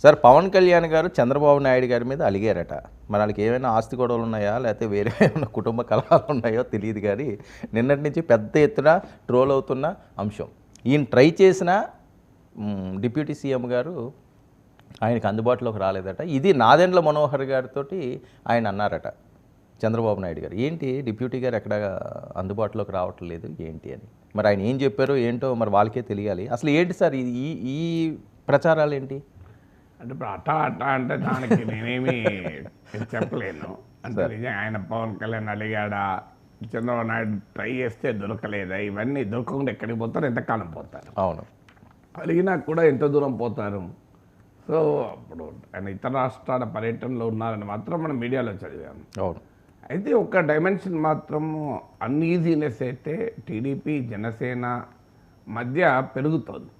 Sir Pawan Kalyan గారు చంద్రబాబు నాయుడు గారి మీద అలిగారట. మరి వాళ్ళకి ఏమైనా ఆస్తి గొడవలు ఉన్నాయా? లేకపోతే వేరే ఏమైనా కుటుంబ కలహాలు ఉన్నాయో తెలియదు కానీ నిన్నటి నుంచి పెద్ద ఎత్తున ట్రోల్ అవుతున్న అంశం. ఈయన ట్రై చేసిన డిప్యూటీ సీఎం గారు ఆయనకు అందుబాటులోకి రాలేదట. ఇది నాదెండ్ల మనోహర్ గారితో ఆయన అన్నారట చంద్రబాబు నాయుడు గారు. ఏంటి డిప్యూటీ గారు ఎక్కడ అందుబాటులోకి రావట్లేదు ఏంటి అని. మరి ఆయన ఏం చెప్పారో ఏంటో మరి వాళ్ళకే తెలియాలి. అసలు ఏంటి సార్ ఈ ఈ ప్రచారాలు ఏంటి? అంటే ఇప్పుడు అట్టా అంటే దానికి నేనేమి చెప్పలేను. అంటే నిజంగా ఆయన పవన్ కళ్యాణ్ అడిగాడా, చంద్రబాబు నాయుడు ట్రై చేస్తే దొరకలేదా, ఇవన్నీ దొరకకుండా ఎక్కడికి పోతారు, ఎంతకాలం పోతారు, అవును అడిగినా కూడా ఎంత దూరం పోతారు. సో అప్పుడు ఆయన ఇతర రాష్ట్రాల పర్యటనలో ఉన్నారని మాత్రం మనం మీడియాలో చదివాము. అవును. అయితే ఒక డైమెన్షన్ మాత్రం అన్ఈజీనెస్ అయితే టీడీపీ జనసేన మధ్య పెరుగుతోంది.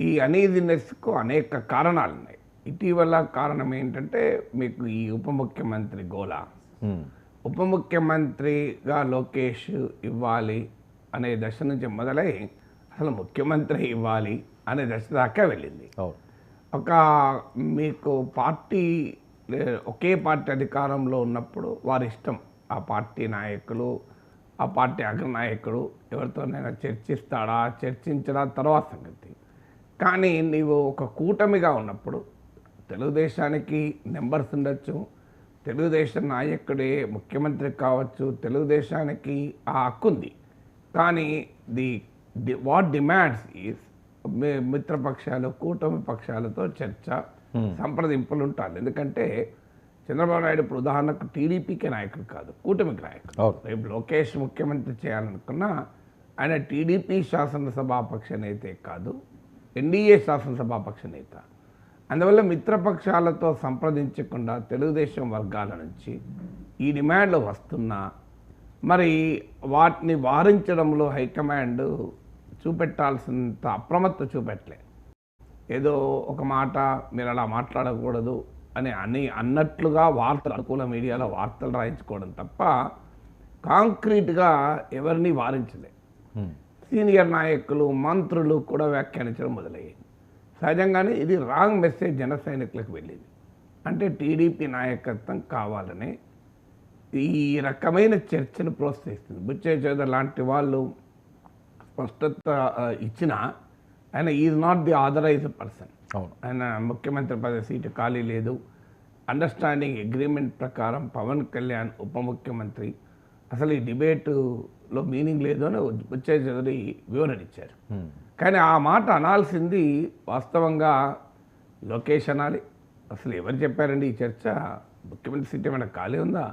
ఈ అన్ఈజీనెస్కు అనేక కారణాలు ఉన్నాయి. ఇటీవల కారణం ఏంటంటే మీకు ఈ ఉప ముఖ్యమంత్రి గోలా, ఉప ముఖ్యమంత్రిగా లోకేష్ ఇవ్వాలి అనే దశ నుంచి మొదలై అసలు ముఖ్యమంత్రి ఇవ్వాలి అనే దశ దాకా వెళ్ళింది. ఒక మీకు పార్టీ ఒకే పార్టీ అధికారంలో ఉన్నప్పుడు వారి ఇష్టం, ఆ పార్టీ నాయకులు, ఆ పార్టీ అగ్రనాయకుడు ఎవరితోనైనా చర్చిస్తాడా చర్చించడా తర్వాత సంగతి. కానీ నీవు ఒక కూటమిగా ఉన్నప్పుడు తెలుగుదేశానికి నెంబర్స్ ఉండొచ్చు, తెలుగుదేశం నాయకుడే ముఖ్యమంత్రి కావచ్చు, తెలుగుదేశానికి ఆ హక్కు ఉంది. కానీ వాట్ డిమాండ్స్ ఈజ్ మిత్రపక్షాలు కూటమి పక్షాలతో చర్చ సంప్రదింపులు ఉంటారు. ఎందుకంటే చంద్రబాబు నాయుడు ఇప్పుడు ఉదాహరణకు టీడీపీకి నాయకుడు కాదు, కూటమికి నాయకుడు. రేపు లోకేష్ ముఖ్యమంత్రి చేయాలనుకున్నా ఆయన టీడీపీ శాసనసభాపక్ష నేతే కాదు, ఎన్డీఏ శాసనసభాపక్ష నేత. అందువల్ల మిత్రపక్షాలతో సంప్రదించకుండా తెలుగుదేశం వర్గాల నుంచి ఈ డిమాండ్లు వస్తున్నా మరి వాటిని వారించడంలో హైకమాండ్ చూపెట్టాల్సినంత అప్రమత్త చూపెట్టలే. ఏదో ఒక మాట మీరు అలా మాట్లాడకూడదు అని అన్నట్లుగా వార్తలు, అనుకూల మీడియాలో వార్తలు రాయించుకోవడం తప్ప కాంక్రీట్గా ఎవరిని వారించలే. సీనియర్ నాయకులు మంత్రులు కూడా వ్యాఖ్యానించడం మొదలయ్యాయి. సహజంగానే ఇది రాంగ్ మెసేజ్ జన సైనికులకు వెళ్ళింది. అంటే టీడీపీ నాయకత్వం కావాలనే ఈ రకమైన చర్చను ప్రోత్సహిస్తుంది. బుచ్చయ్య చౌదరి లాంటి వాళ్ళు స్పష్టత ఇచ్చిన ఆయన is not the authorised person. ఆయన ముఖ్యమంత్రి పదవి సీటు ఖాళీ లేదు, అండర్స్టాండింగ్ అగ్రిమెంట్ ప్రకారం పవన్ కళ్యాణ్ ఉప ముఖ్యమంత్రి, అసలు ఈ డిబేటులో మీనింగ్ లేదు అని బుచ్చయ్య చౌదరి వివరణ ఇచ్చారు. కానీ ఆ మాట అనాల్సింది వాస్తవంగా లోకేష్ అనాలి. అసలు ఎవరు చెప్పారండి ఈ చర్చ? ముఖ్యమంత్రి సీట్ ఏమైనా ఖాళీ ఉందా?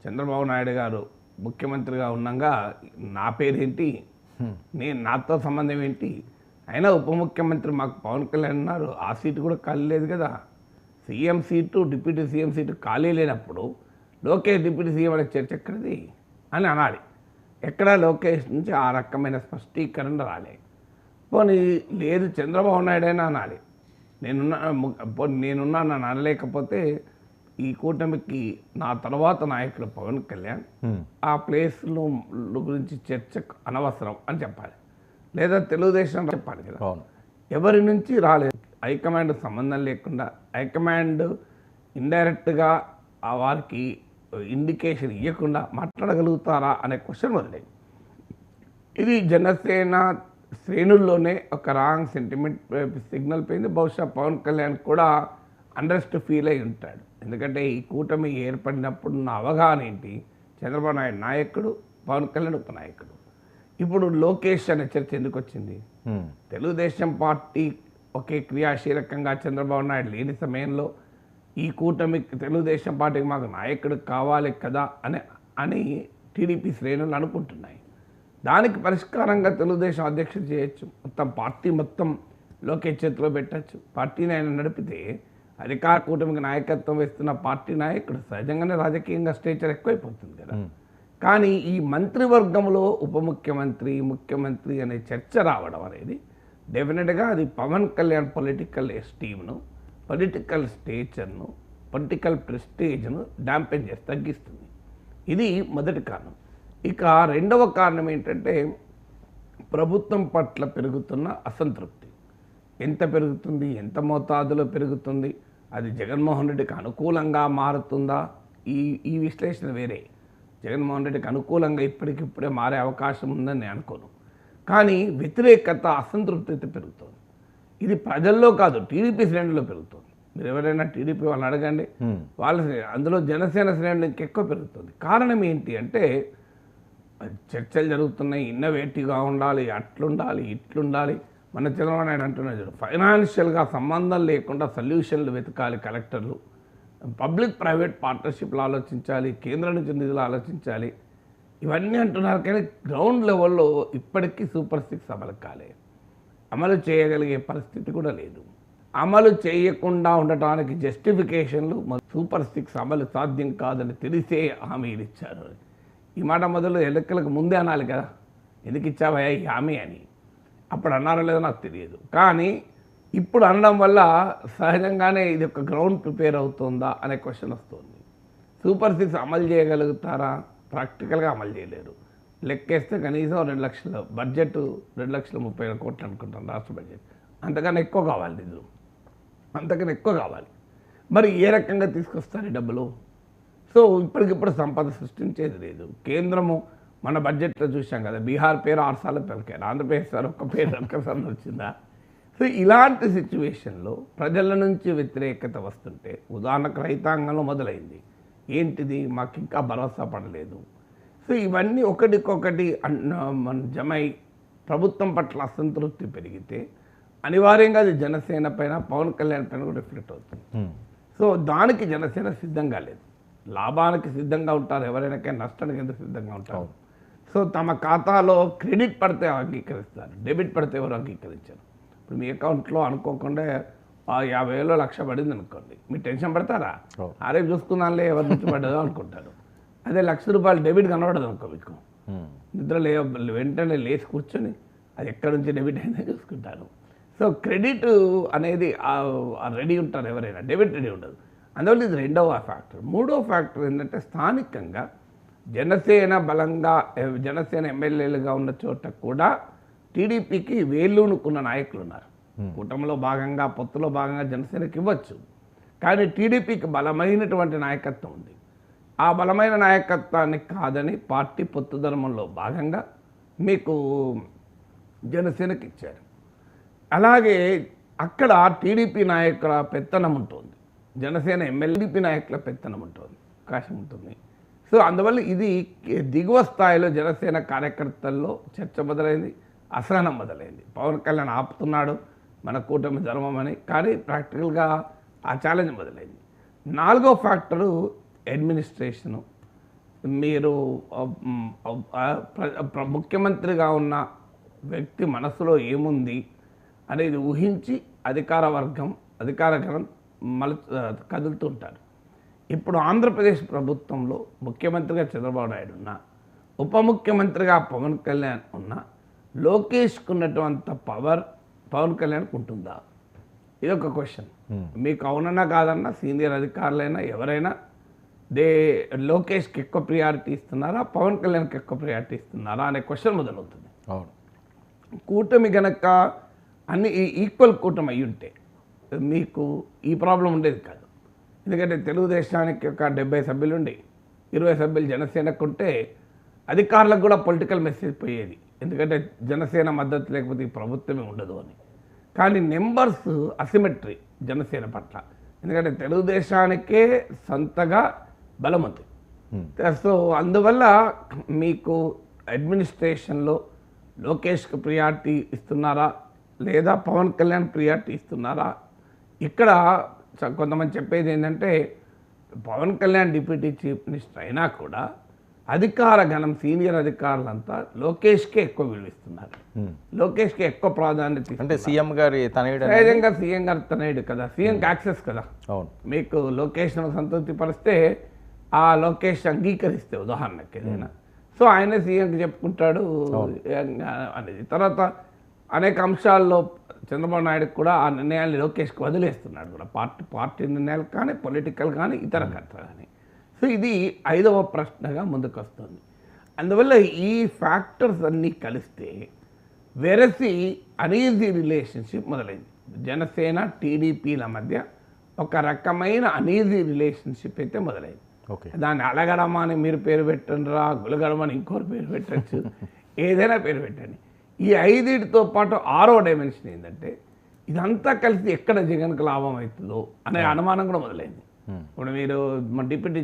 చంద్రబాబు నాయుడు గారు ముఖ్యమంత్రిగా ఉన్నాగా నా పేరేంటి, నాతో సంబంధం ఏంటి? అయినా ఉప ముఖ్యమంత్రి మాకు పవన్ కళ్యాణ్ ఉన్నారు, ఆ సీటు కూడా ఖాళీ లేదు కదా. CM seat deputy CM seat ఖాళీ లేనప్పుడు లోకేష్ డిప్యూటీ సీఎం అనే చర్చ ఎక్కడిది అని అనాలి. ఎక్కడా లోకేష్ నుంచి ఆ రకమైన స్పష్టీకరణ రాలే. పోనీ లేదు చంద్రబాబు నాయుడు అయినా అనాలి, నేనున్నా నన్ను అనలేకపోతే ఈ కూటమికి నా తర్వాత నాయకుడు పవన్ కళ్యాణ్, ఆ ప్లేస్లు గురించి చర్చ అనవసరం అని చెప్పాలి. లేదా తెలుగుదేశం చెప్పాలి కదా. ఎవరి నుంచి రాలేదు, హైకమాండ్ సంబంధం లేకుండా హైకమాండ్ ఇండైరెక్ట్గా వారికి ఇండికేషన్ ఇవ్వకుండా మాట్లాడగలుగుతారా అనే క్వశ్చన్ వదిలేదు. ఇది జనసేన శ్రేణుల్లోనే ఒక రాంగ్ సెంటిమెంట్ సిగ్నల్ పోయింది. బహుశా పవన్ కళ్యాణ్ కూడా అండర్స్ట్ ఫీల్ అయి ఉంటాడు. ఎందుకంటే ఈ కూటమి ఏర్పడినప్పుడు నా అవగాహన ఏంటి, చంద్రబాబు నాయుడు నాయకుడు, పవన్ కళ్యాణ్ ఉపనాయకుడు. ఇప్పుడు లోకేష్ అనే చర్చ ఎందుకు వచ్చింది? తెలుగుదేశం పార్టీ ఒకే క్రియాశీలకంగా చంద్రబాబు నాయుడు లేని సమయంలో ఈ కూటమికి తెలుగుదేశం పార్టీకి మాకు నాయకుడు కావాలి కదా అని టీడీపీ శ్రేణులు అనుకుంటున్నాయి. దానికి పరిష్కారంగా తెలుగుదేశం అధ్యక్షుడు చేయొచ్చు, మొత్తం పార్టీ మొత్తం లోకేష్ చేతిలో పెట్టచ్చు. పార్టీని ఆయన నడిపితే అధికార కూటమికి నాయకత్వం వేస్తున్న పార్టీ నాయకుడు సహజంగానే రాజకీయంగా స్టేచర్ ఎక్కువైపోతుంది కదా. కానీ ఈ మంత్రివర్గంలో ఉప ముఖ్యమంత్రి ముఖ్యమంత్రి అనే చర్చ రావడం అనేది డెఫినెట్గా అది పవన్ కళ్యాణ్ పొలిటికల్ ఎస్టీమ్ను, పొలిటికల్ స్టేచర్ను, పొలిటికల్ ప్రెస్టేజ్ను డాంపెన్ చేసి తగ్గిస్తుంది. ఇది మొదటి కారణం. ఇక రెండవ కారణం ఏంటంటే ప్రభుత్వం పట్ల పెరుగుతున్న అసంతృప్తి. ఎంత పెరుగుతుంది, ఎంత మోతాదులో పెరుగుతుంది, అది జగన్మోహన్ రెడ్డికి అనుకూలంగా మారుతుందా, ఈ విశ్లేషణ వేరే. జగన్మోహన్ రెడ్డికి అనుకూలంగా ఇప్పటికిప్పుడే మారే అవకాశం ఉందని నేను అనుకోను. కానీ వ్యతిరేకత, అసంతృప్తి అయితే పెరుగుతుంది. ఇది ప్రజల్లో కాదు, టీడీపీ శ్రేణుల్లో పెరుగుతుంది. మీరు ఎవరైనా టీడీపీ వాళ్ళని అడగండి, వాళ్ళ అందులో జనసేన శ్రేణులు ఇంకెక్కువ పెరుగుతుంది. కారణం ఏంటి అంటే చర్చలు జరుగుతున్నాయి, ఇన్నోవేటివ్గా ఉండాలి, అట్లుండాలి, ఇట్లుండాలి. మన చంద్రబాబు నాయుడు అంటున్నాడు, ఫైనాన్షియల్గా సంబంధం లేకుండా సొల్యూషన్లు వెతకాలి కలెక్టర్లు, పబ్లిక్ ప్రైవేట్ పార్ట్నర్షిప్లు ఆలోచించాలి, కేంద్రం నుంచి నిధులు ఆలోచించాలి, ఇవన్నీ అంటున్నారు. కానీ గ్రౌండ్ లెవెల్లో ఇప్పటికీ సూపర్ 6 అమలు కాలే, అమలు చేయగలిగే పరిస్థితి కూడా లేదు. అమలు చేయకుండా ఉండటానికి జస్టిఫికేషన్లు సూపర్ 6 అమలు సాధ్యం కాదని తెలిసే హామీలు ఇచ్చారు. ఈ మాట మొదలు ఎన్నికలకు ముందే అనాలి కదా, ఎందుకు ఇచ్చావయ్యా ఈ హామీ అని. అప్పుడు అన్నారో లేదో నాకు తెలియదు. కానీ ఇప్పుడు అనడం వల్ల సహజంగానే ఇది ఒక గ్రౌండ్ ప్రిపేర్ అవుతుందా అనే క్వశ్చన్ వస్తుంది. సూపర్ 6 అమలు చేయగలుగుతారా? ప్రాక్టికల్గా అమలు చేయలేరు. లెక్కేస్తే కనీసం 2 లక్షల బడ్జెట్, 2,30,000 కోట్లు అనుకుంటాను రాష్ట్ర బడ్జెట్. అంతకన్నా ఎక్కువ కావాలి నిధులు, అంతకన్నా ఎక్కువ కావాలి. మరి ఏ రకంగా తీసుకొస్తారు ఈ డబ్బులు? సో ఇప్పటికిప్పుడు సంపద సృష్టించేది లేదు. కేంద్రము మన బడ్జెట్లో చూసాం కదా, బీహార్ పేరు 6 సార్లు పలికారు, ఆంధ్రప్రదేశ్ సార్ ఒక్క పేరు ఒక్కసారి వచ్చిందా? సో ఇలాంటి సిచ్యువేషన్లో ప్రజల నుంచి వ్యతిరేకత వస్తుంటే, ఉదాహరణకు రైతాంగంలో మొదలైంది. ఏంటిది? మాకు ఇంకా భరోసా పడలేదు. సో ఇవన్నీ ఒకటికొకటి మన జమై ప్రభుత్వం పట్ల అసంతృప్తి పెరిగితే అనివార్యంగా అది జనసేన పైన, పవన్ కళ్యాణ్ పైన కూడా రిఫ్లెక్ట్ అవుతుంది. సో దానికి జనసేన సిద్ధంగా లేదు. లాభానికి సిద్ధంగా ఉంటారు ఎవరైనా, కానీ నష్టానికి ఎందుకు సిద్ధంగా ఉంటారు? సో తమ ఖాతాలో క్రెడిట్ పడితే అంగీకరిస్తారు, డెబిట్ పడితే ఎవరు అంగీకరించారు. ఇప్పుడు మీ అకౌంట్లో అనుకోకుండా 50,000 1,00,000 పడింది అనుకోండి, మీరు టెన్షన్ పడతారా? అరే చూసుకుందాంలే ఎవరి నుంచి పడ్డదో అనుకుంటారు. అదే ₹1,00,000 డెబిట్ కనబడదు అనుకో, మీకు నిద్ర వెంటనే లేచి కూర్చొని అది ఎక్కడి నుంచి డెబిట్ అయినా చూసుకుంటారు. సో క్రెడిట్ అనేది రెడీ ఉంటారు ఎవరైనా, డెబిట్ రెడీ ఉండదు. అందువల్ల ఇది రెండవ ఫ్యాక్టర్. మూడవ ఫ్యాక్టర్ ఏంటంటే స్థానికంగా జనసేన బలంగా, జనసేన ఎమ్మెల్యేలుగా ఉన్న చోట కూడా టీడీపీకి వేళ్ళూనుకున్న నాయకులు ఉన్నారు. కూటమిలో భాగంగా, పొత్తులో భాగంగా జనసేనకి ఇవ్వచ్చు, కానీ టీడీపీకి బలమైనటువంటి నాయకత్వం ఉంది. ఆ బలమైన నాయకత్వాన్ని కాదని పార్టీ పొత్తు ధర్మంలో భాగంగా మీకు జనసేనకి ఇచ్చారు. అలాగే అక్కడ టీడీపీ నాయకుల పెత్తనం ఉంటుంది, జనసేన ఎమ్మెల్యేపీ నాయకుల పెత్తనం ఉంటుంది, అవకాశం ఉంటుంది. సో అందువల్ల ఇది దిగువ స్థాయిలో జనసేన కార్యకర్తల్లో చర్చ మొదలైంది, అసహనం మొదలైంది. పవన్ కళ్యాణ్ ఆపుతున్నాడు మన కూటమి ధర్మం అని, కానీ ప్రాక్టికల్గా ఆ ఛాలెంజ్ మొదలైంది. నాలుగో ఫ్యాక్టరు అడ్మినిస్ట్రేషను. మీరు ముఖ్యమంత్రిగా ఉన్న వ్యక్తి మనసులో ఏముంది అనేది ఊహించి అధికార గణం కదులుతూ ఉంటారు. ఇప్పుడు ఆంధ్రప్రదేశ్ ప్రభుత్వంలో ముఖ్యమంత్రిగా చంద్రబాబు నాయుడు ఉన్నా, ఉప ముఖ్యమంత్రిగా పవన్ కళ్యాణ్ ఉన్నా, లోకేష్కు ఉన్నటువంటి పవర్ పవన్ కళ్యాణ్కి ఉంటుందా? ఇదొక క్వశ్చన్. మీకు అవునన్నా కాదన్నా సీనియర్ అధికారులైనా ఎవరైనా లోకేష్కి ఎక్కువ ప్రియారిటీ ఇస్తున్నారా, పవన్ కళ్యాణ్కి ఎక్కువ ప్రియారిటీ ఇస్తున్నారా అనే క్వశ్చన్ మొదలవుతుంది. కూటమి గనక అన్ని ఈక్వల్ కూటమి అయి ఉంటే మీకు ఈ ప్రాబ్లం ఉండేది కాదు. ఎందుకంటే తెలుగుదేశానికి ఒక 70 సభ్యులు ఉండి 20 సభ్యులు జనసేనకు ఉంటే అధికారులకు కూడా పొలిటికల్ మెసేజ్ పోయేది, ఎందుకంటే జనసేన మద్దతు లేకపోతే ఈ ప్రభుత్వమే ఉండదు అని. కానీ నెంబర్స్ అసిమెట్రీ జనసేన పట్ల, ఎందుకంటే తెలుగుదేశానికే సొంతగా బలం ఉంది. సో అందువల్ల మీకు అడ్మినిస్ట్రేషన్లో లోకేష్కి ప్రియారిటీ ఇస్తున్నారా లేదా పవన్ కళ్యాణ్ ప్రియారిటీ ఇస్తున్నారా? ఇక్కడ కొంతమంది చెప్పేది ఏంటంటే Pawan Kalyan deputy chief minister అయినా కూడా అధికార గణం, సీనియర్ అధికారులంతా లోకేష్కే ఎక్కువ విలువిస్తున్నారు, లోకేష్కి ఎక్కువ ప్రాధాన్యత. అంటే సీఎం గారి తనయుడు, సహజంగా సీఎం గారి తనయుడు కదా, సీఎంకి యాక్సెస్ కదా. మీకు లొకేషన్ సంతృప్తి పరిస్తే ఆ లోకేష్ అంగీకరిస్తే ఉదాహరణకి ఏదైనా, సో ఆయనే సీఎంకి చెప్పుకుంటాడు అనేది. తర్వాత అనేక అంశాల్లో చంద్రబాబు నాయుడు కూడా ఆ నిర్ణయాన్ని లోకేష్కి వదిలేస్తున్నాడు కూడా, పార్టీ నిర్ణయాలు కానీ, పొలిటికల్ కానీ, ఇతర కథ కానీ. సో ఇది 5వ ప్రశ్నగా ముందుకు వస్తుంది. అందువల్ల ఈ ఫ్యాక్టర్స్ అన్నీ కలిస్తే వెరసి అనీజీ రిలేషన్షిప్ మొదలైంది జనసేన టీడీపీల మధ్య ఒక రకమైన అనీజీ రిలేషన్షిప్ అయితే మొదలైంది. ఓకే. దాన్ని అలగడమా అని మీరు పేరు పెట్టండిరా, గులగడమని ఇంకోరు పేరు పెట్టచ్చు, ఏదైనా పేరు పెట్టండి. ఈ ఐదుటితో పాటు ఆరో డైమెన్షన్ ఏంటంటే ఇదంతా కలిసి ఎక్కడ జగన్కి లాభం అవుతుందో అనే అనుమానం కూడా మొదలైంది. ఇప్పుడు మీరు మన డిప్యూటీ